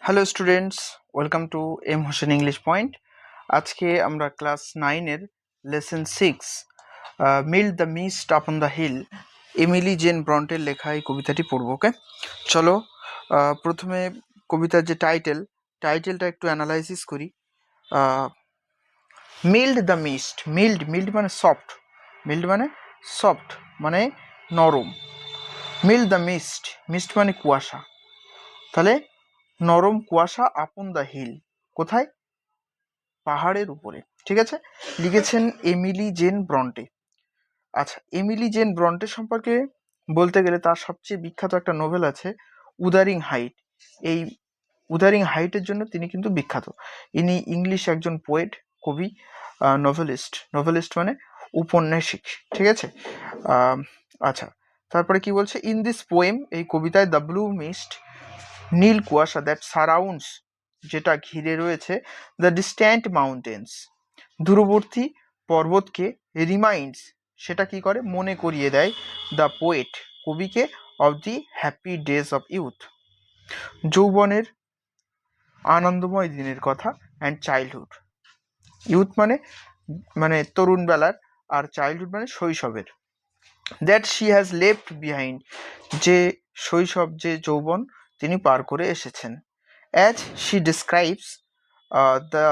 Hello students, welcome to M Hossain English point. আজকে আমরা class 9-এর lesson 6 mild the mist upon the hill, Emily Jane ব্রন্টের লেখা এই কবিতাটি পড়ব। ওকে, চলো প্রথমে কবিতার যে টাইটেলটা একটু অ্যানালাইসিস করি। মিল্ড দ্য মিস্ট, মিল্ড মানে সফট, মানে নরম। মিল্ড দ্য মিস্ট মানে কুয়াশা, তাহলে নরম কুয়াশা আপন দ্য হিল, কোথায়? পাহাড়ের উপরে। ঠিক আছে, লিখেছেন এমিলি জেন ব্রন্টে। আচ্ছা, এমিলি জেন ব্রন্টে সম্পর্কে বলতে গেলে তার সবচেয়ে বিখ্যাত একটা নোভেল আছে, উদারিং হাইট। এই উদারিং হাইটের জন্য তিনি কিন্তু বিখ্যাত। ইনি ইংলিশ একজন পোয়েট, কবি, নোভেলিস্ট মানে উপন্যাসিক। ঠিক আছে। আচ্ছা, তারপরে কি বলছে? ইন দিস পোয়েম, এই কবিতায়, দ্য ব্লু মিস্ট, নীল কুয়াশা, দ্যাট সারাউন্ডস, যেটা ঘিরে রয়েছে, দ্য ডিস্ট্যান্ট মাউন্টেন্স, দূরবর্তী পর্বতকে, রিমাইন্ডস, সেটা কি করে? মনে করিয়ে দেয়, দ্য পোয়েট, কবিকে, of the happy days of youth, যৌবনের আনন্দময় দিনের কথা, অ্যান্ড চাইল্ডহুড, ইউথ মানে তরুণ বেলার, আর চাইল্ডহুড মানে শৈশবের, that she has left behind, যে শৈশব, যে যৌবন তিনি পার করে এসেছেন। As she describes the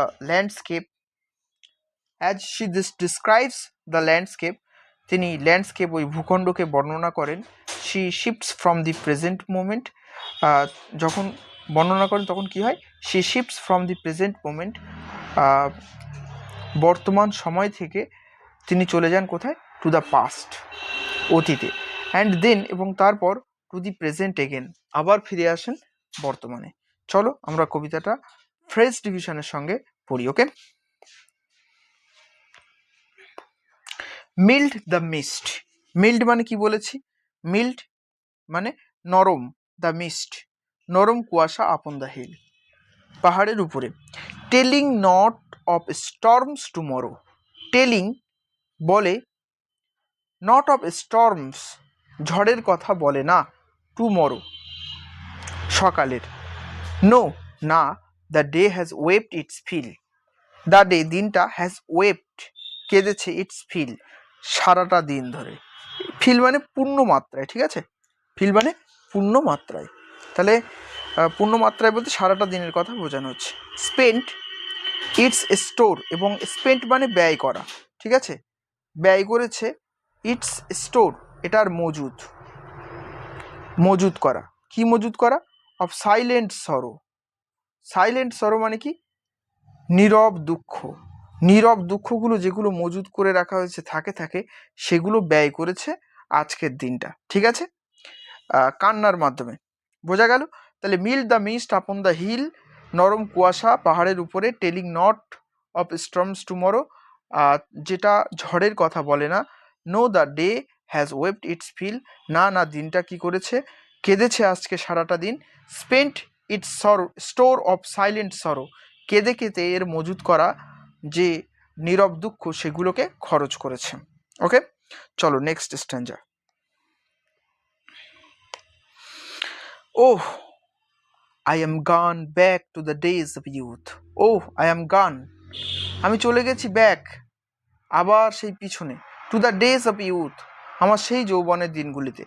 landscape, তিনি ল্যান্ডস্কেপ, ওই ভূখণ্ডকে বর্ণনা করেন। She shifts from the present moment, যখন বর্ণনা করেন তখন কি হয়? She shifts from the present moment, বর্তমান সময় থেকে তিনি চলে যান কোথায়? টু দ্য পাস্ট, অতীতে। অ্যান্ড দেন, এবং তারপর, টু দি প্রেজেন্ট এগেন, আবার ফিরে আসেন বর্তমানে। চলো আমরা কবিতাটা ফ্রেজ ডিভিশনের সঙ্গে পড়ি। ওকে, মিল্ড দ্য মিস্ট, মিল্ড মানে কি বলেছি? মিল্ড মানে নরম, দ্য মিস্ট, নরম কুয়াশা, আপন দ্য হিল, পাহাড়ের উপরে। Telling not of storms tomorrow, telling বলে, নট অফ স্টর্মস ঝড়ের কথা বলে না, টুমরো সকালের, নো না, the day has wept its fill, the day দিনটা, হ্যাজ ওয়েপড কেঁদেছে, ইটস ফিল সারাটা দিন ধরে, ফিল মানে পূর্ণ মাত্রায়। ঠিক আছে, ফিল মানে পূর্ণ মাত্রায়, তাহলে পূর্ণ মাত্রায় বলতে সারাটা দিনের কথা বোঝানো হচ্ছে। স্পেন্ট ইটস স্টোর, এবং স্পেন্ট মানে ব্যয় করা। ঠিক আছে, ব্যয় করেছে, ইটস স্টোর এটার মজুদ করা। কি মজুদ করা? অফ সাইলেন্ট সরো, সাইলেন্ট সরো মানে কি? নীরব দুঃখ, নীরব দুঃখগুলো যেগুলো মজুদ করে রাখা হয়েছে থাকে সেগুলো ব্যয় করেছে আজকের দিনটা। ঠিক আছে, কান্নার মাধ্যমে, বোঝা গেল? তাহলে mild the mist upon the hill, নরম কুয়াশা পাহাড়ের উপরে, telling not of storms tomorrow, যেটা ঝড়ের কথা বলে না, no the day has wept its fill, না দিনটা কি করেছে? কেঁদেছে আজকে সারাটা দিন। Spent its store of silent sorrow, কেঁদে কেঁদে এর মজুদ করা যে নীরব দুঃখ সেগুলোকে খরচ করেছে। ওকে, চলো next স্ট্যাঞ্জা। Oh, I am gone back to the days of youth. Oh, I am gone, আমি চলে গেছি ব্যাক, আবার সেই পিছনে, to the days of youth, আমার সেই যৌবনের দিনগুলিতে।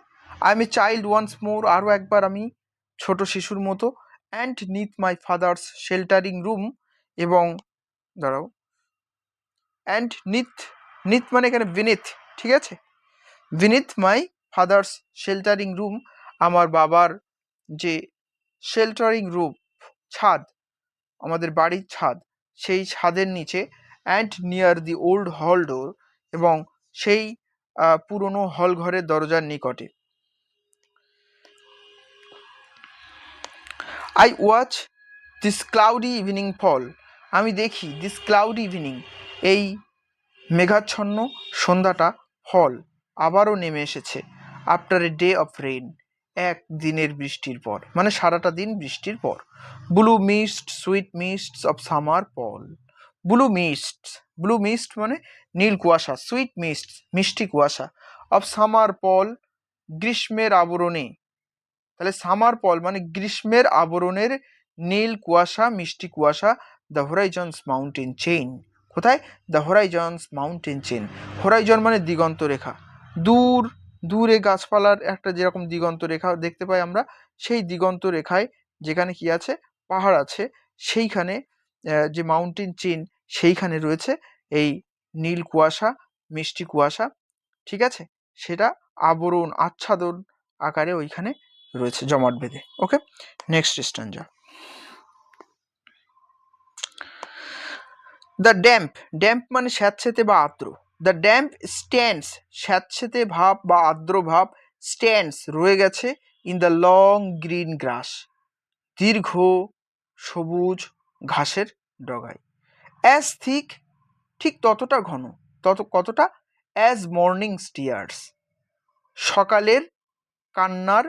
I am a child once more, আরও একবার আমি ছোট শিশুর মতো। And neath my father's sheltering room, এবং দাঁড়াও, অ্যান্ড নিথ মানে এখানে বিনিথ। ঠিক আছে, beneath my father's sheltering room, আমার বাবার যে শেল্টারিং রুম, ছাদ, আমাদের বাড়ির ছাদ, সেই ছাদের নিচে। অ্যান্ড নিয়ার দি ওল্ড হল ডোর, এবং সেই পুরনো হল ঘরের দরজার নিকটে। I watch this cloudy evening fall, আমি দেখি, দিস ক্লাউডি ইভিনিং, এই মেঘাচ্ছন্ন সন্ধ্যাটা, ফল আবারও নেমে এসেছে, after a day of rain, এক দিনের বৃষ্টির পর, মানে সারাটা দিন বৃষ্টির পর। Blue mist, sweet mists of summer fall, blue mist মানে নীল কুয়াশা, সুইট মিস্ট মিষ্টি কুয়াশা, অফ সামার ফল গ্রীষ্মের আবরণে, তাহলে সামার ফল মানে গ্রীষ্মের আবরণের নীল কুয়াশা, মিষ্টি কুয়াশা, দ্য হরাইজনস মাউন্টেন চেইন। কোথায়? The horizons mountain chain. Horizon মানে দিগন্ত রেখা, দূর দূরে গাছপালার একটা যেরকম দিগন্ত রেখা দেখতে পাই আমরা, সেই দিগন্ত রেখায় যেখানে কি আছে? পাহাড় আছে, সেইখানে যে মাউন্টেন চেইন সেইখানে রয়েছে এই নীল কুয়াশা, মিষ্টি কুয়াশা, ঠিক আছে? সেটা আবরণ, আচ্ছাদন আকারে ওইখানে রয়েছে জমাট বেঁধে। Okay, next stanza. The damp, damp মানে স্যাঁতসেঁতে বা আর্দ্র। দ্য ড্যাম্প স্ট্যান্ডস, স্যাঁতসেঁতে ভাব বা আর্দ্র ভাব, স্ট্যান্ডস রয়ে গেছে, ইন দ্য লং গ্রিন গ্রাস, দীর্ঘ সবুজ ঘাসের ডগায়। অ্যাজ থিক, ঠিক ততটা ঘন, কতটা? অ্যাজ মর্নিং টিয়ার্স, সকালের কান্নার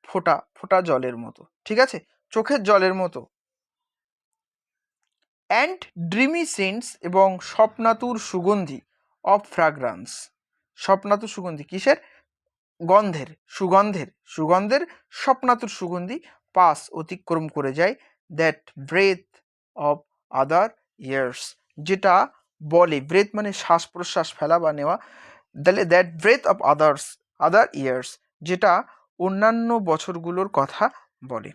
ফোঁটা ফোঁটা জলের মতো, ঠিক আছে? চোখের জলের মতো। অ্যান্ড ড্রিমি সেন্টস, এবং স্বপ্নাতুর সুগন্ধি, অফ ফ্র্যাগ্রান্স, স্বপ্নাতুর সুগন্ধি, কিসের? গন্ধের, সুগন্ধের স্বপ্নাতুর সুগন্ধি, পাস অতিক্রম করে যায়, that breath of other years, যেটা বলে, ব্রেথ মানে শ্বাস প্রশ্বাস ফেলা বা নেওয়া, তাহলে that breath of other years, যেটা অন্যান্য বছরগুলোর কথা বলে।